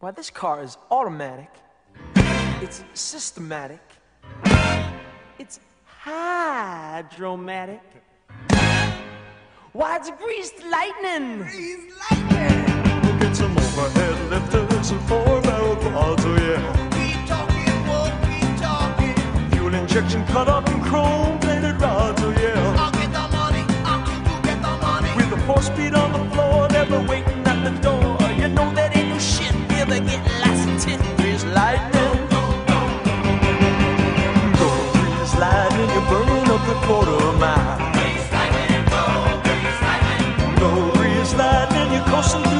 Why, this car is automatic. It's systematic. It's hydromatic. Why, it's greased lightning. Greased lightning. We'll get some overhead lifters and four-barrel quads, oh yeah. Keep talking, won't keep talking. Fuel injection cut up in chrome-plated rods, oh yeah. I'll get the money, I'll get the money. With the 4-speed on the floor, never waiting at the door. You know that ain't no shit. We'll be getting lots of tin. Greased lightning. Go grease lightning, you're burning up the quarter mile. Greased lightning, go, greased lightning. Go grease lightning, you're coasting